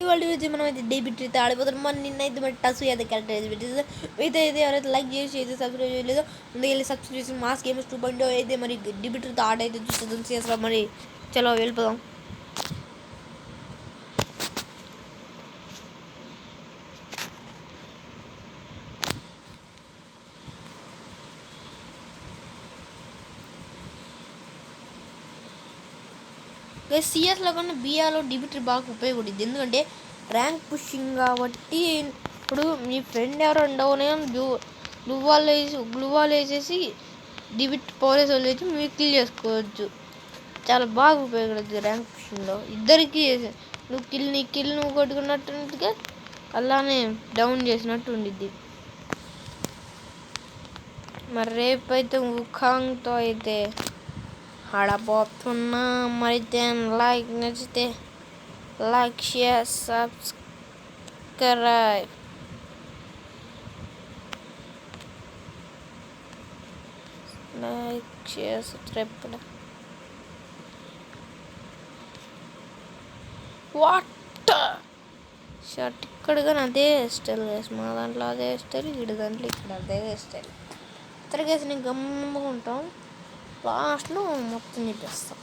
వాళ్ళు మనం అయితే డెబిట్ అయితే ఆడిపోతారు. మన నిన్నైతే మరి టస్ అయితే క్యారెక్టర్ పెట్టేసి అయితే అయితే ఎవరైతే లైక్ చేసి అయితే సబ్స్క్రైబ్ చేయలేదో ముందుకు వెళ్ళి సబ్స్క్రైబ్ చేసి మాస్ గేమ్స్ 2.0 అయితే మరి డెబిట్తో ఆట అయితే చూస్తుంది చేస్తా. మరి చలో వెళ్ళిపోదాం. సిఎస్లో కన్నా బిఆర్లో డిబిట్రీ బాగా ఉపయోగపడుతుంది. ఎందుకంటే ర్యాంక్ పుషింగ్ కాబట్టి ఇప్పుడు మీ ఫ్రెండ్ ఎవరో డౌన్ గ్లూవాల్ వేసేసి డిబిట్ పోలీసు వదిలేసి మీరు కిల్ చేసుకోవచ్చు. చాలా బాగా ఉపయోగపడుతుంది ర్యాంక్ పుషింగ్లో. ఇద్దరికి నీ కిల్ నువ్వు కొట్టుకున్నట్టుగా అలానే డౌన్ చేసినట్టు ఉండిద్ది. మరి రేపైతే ఉఖాంగ్తో అయితే ఆడబోతున్నా. మరి లైక్ నచ్చితే like share subscribe. Like share subscribe కూడా. వాట్ షర్ట్ ఇక్కడ కానీ అదే స్టైల్ వేసి మా దాంట్లో అదే స్టైల్, వీడి దాంట్లో ఇక్కడ అదే స్టైల్. ఇద్దరికేసి నేను గమ్ముకుంటాం, లాస్ట్లో మొత్తం నిప్పేస్తాం.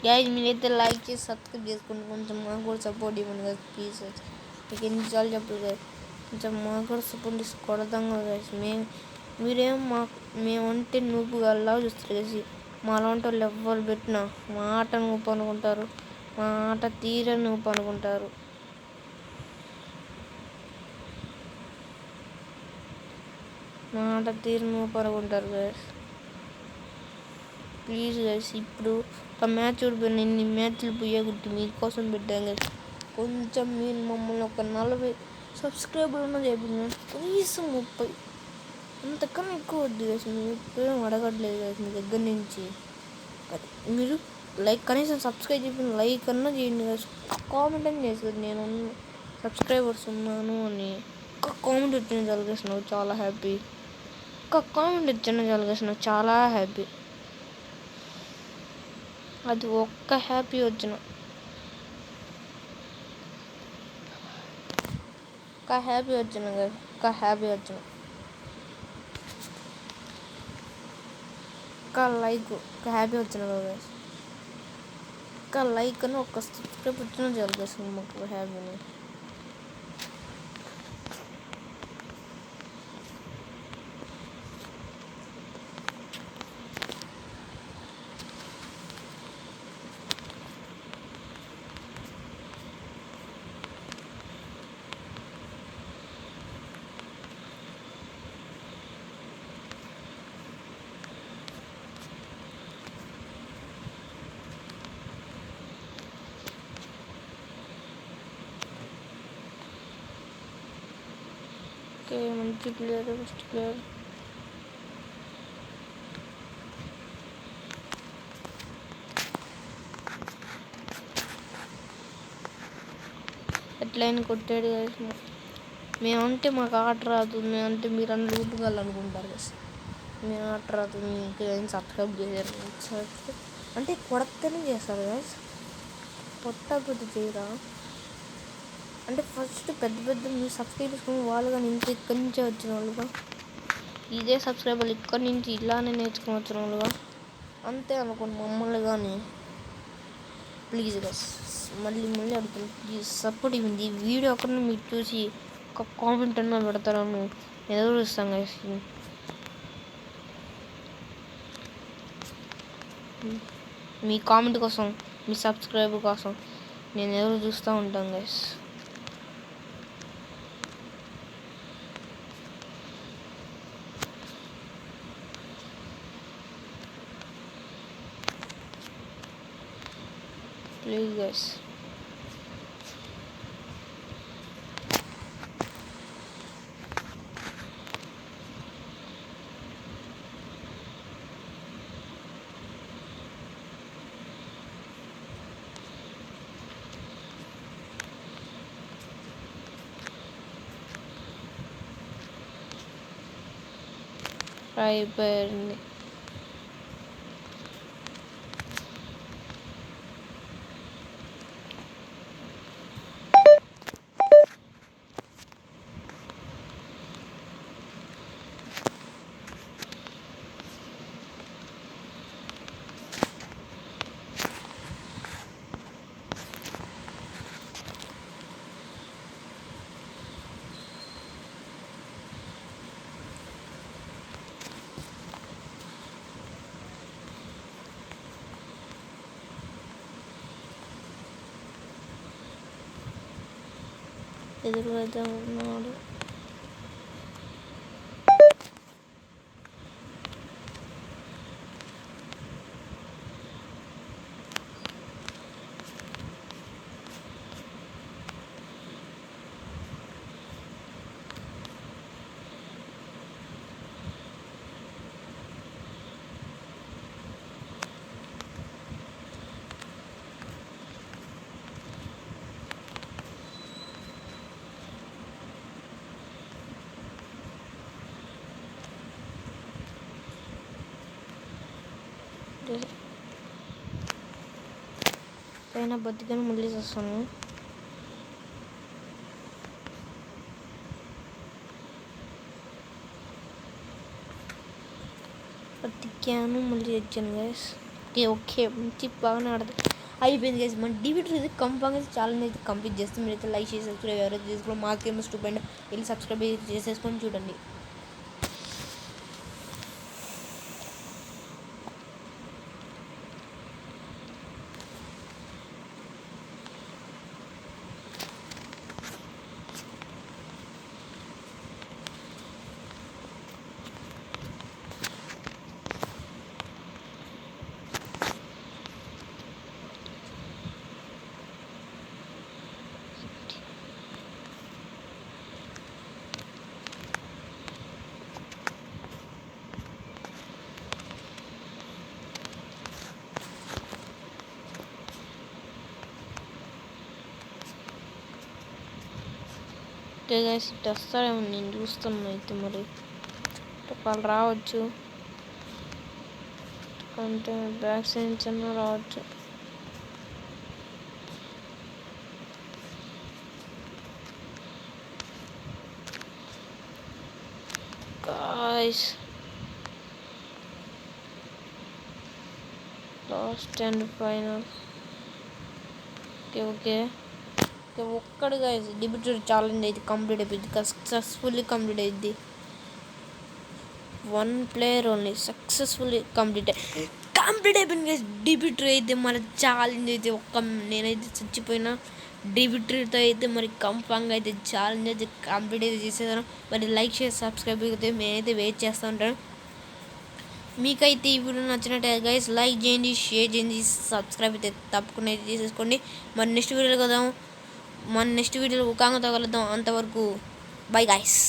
గైస్ మీరైతే లైక్ చేసి సబ్స్క్రైబ్ చేసుకోండి, కొంచెం మాకు కూడా సపోర్ట్ ఇవ్వండి కదా ప్లీజ్. మీకు ఎన్నిసార్లు చెప్పదు కదా, కొంచెం మాకు కూడా సపోర్ట్ ఇస్తే కొడతాం కదా గైస్. మేమంటే నూపు గల్లా చూస్తారు కలిసి. మాలాంటి వాళ్ళు ఎవ్వరు పెట్టినా మా ఆట నూపు అనుకుంటారు, మా ఆట తీర నూపు అనుకుంటారు. మా ఆట తీర నూపు అనుకుంటారు గైస్. ప్లీజ్ గైస్ ఇప్పుడు ఒక మ్యాచ్ ఓడిపోయిన ఇన్ని మ్యాచ్లు పోయేగుట్టి మీకోసం పెట్టాం కదా. కొంచెం మీరు మమ్మల్ని ఒక 40 సబ్స్క్రైబర్లు ఉన్న చెప్పింది, కనీసం 30, అంతకన్నా ఎక్కువ వద్దు కదా. మీరు ఎప్పుడేం అడగట్లేదు కదా మీ దగ్గర నుంచి. మీరు లైక్ కనీసం సబ్స్క్రైబ్ చెప్పిన లైక్ అన్నా చేయండి కదా, కామెంట్ అని చేస్తుంది నేను సబ్స్క్రైబర్స్ ఉన్నాను అని. ఒక్క కామెంట్ వచ్చిన జలగేసినావు చాలా హ్యాపీ, ఒక్క కామెంట్ వచ్చిన జలగేసినావు చాలా హ్యాపీ. అది ఒక్క హ్యాపీ వచ్చిన ఒక్క హ్యాపీ వచ్చిన ఒక్క హ్యాపీ వచ్చిన ఒక్క లైక్ ఒక్క హ్యాపీ వచ్చిన కదా, ఒక్క లైక్ అని ఒక్క సబ్స్క్రైబ్ వచ్చిన జరుగుతుంది మాకు హ్యాపీని. ఓకే మంచి ప్లేయర్, ఫస్ట్ ప్లేయర్. ఎట్లయినా కొట్టాడు కదా. మేమంటే మాకు ఆట రాదు, మేమంటే మీరు అన్న రూపుగాలనుకుంటారు కదా. మేము ఆట రాదు, మీకు ఏం సబ్స్క్రైబ్ చేశారు అంటే కొడతనే చేస్తారు కదా, కొట్టకపోతే చేయరా అంటే. ఫస్ట్ పెద్ద మీరు సబ్స్క్రైబ్ చేసుకుని వాళ్ళు కానీ ఇంత ఇక్కడి నుంచే వచ్చిన వాళ్ళుగా, ఇదే సబ్స్క్రైబర్లు ఇక్కడి నుంచి ఇలానే నేర్చుకుని వచ్చిన వాళ్ళుగా అంతే అనుకోండి మమ్మల్ని కానీ. ప్లీజ్ గస్ మళ్ళీ అడుగుతాను, ప్లీజ్ సపోర్ట్ ఇవ్వండి. ఈ వీడియో అక్కడ మీరు చూసి ఒక కామెంట్ అన్నా పెడతారని ఎదురు చూస్తాను గైస్. మీ కామెంట్ కోసం, మీ సబ్స్క్రైబ్ కోసం నేను ఎదురు చూస్తూ ఉంటాను గైస్. Please guys. అయిపోయింది. ఎదురుగా ఉన్నాడు. పైన బతికని మళ్ళీ చేస్తాను. బతికాను మళ్ళీ వచ్చాను గైస్. ఓకే మంచి బాగానే ఆడదు. అయిపోయింది గైస్. మన డివిడీ అయితే కంపల్గా ఛాలెంజ్ అయితే కంప్లీట్ చేస్తే మీరైతే లైక్ చేసి సబ్స్క్రైబ్ ఎవరైతే చేసుకోండి. మాకేమో స్టూపెండ్ వెళ్ళి సబ్స్క్రైబ్ చేసేసుకొని చూడండి. ఓకే గైస్ ఇటు వస్తారేమో, నేను చూస్తున్నాను. అయితే మరి వాళ్ళు రావచ్చు అంటే బ్యాక్ సైడ్ చిన్న రావచ్చు. Guys last and final. Okay okay ఒక్కడు గైస్ డిబిట్ ఛాలెంజ్ అయితే కంప్లీట్ అయిపోయింది. సక్సెస్ఫుల్లీ కంప్లీట్ అయింది. 1 player ఓన్లీ సక్సెస్ఫుల్లీ కంప్లీట్ అయిపోయింది గైస్. డిబిట్రీ అయితే మరి ఛాలెంజ్ అయితే నేనైతే చచ్చిపోయినా. డిబిట్రీతో అయితే మరి కంఫర్మ్గా అయితే ఛాలెంజ్ అయితే కంప్లీట్ అయితే చేసేదాను. మరి లైక్ చేసి సబ్స్క్రైబ్ అయితే నేనైతే వెయిట్ చేస్తూ ఉంటాను. మీకైతే ఈ వీడియో నచ్చినట్టు గైస్ లైక్ చేయండి, షేర్ చేయండి, సబ్స్క్రైబ్ అయితే తప్పకుండా అయితే చేసేసుకోండి. మరి నెక్స్ట్ వీడియోలో కలుద్దాం. ఒక కాంగతో కలుద్దాం. అంతవరకు బై గైస్.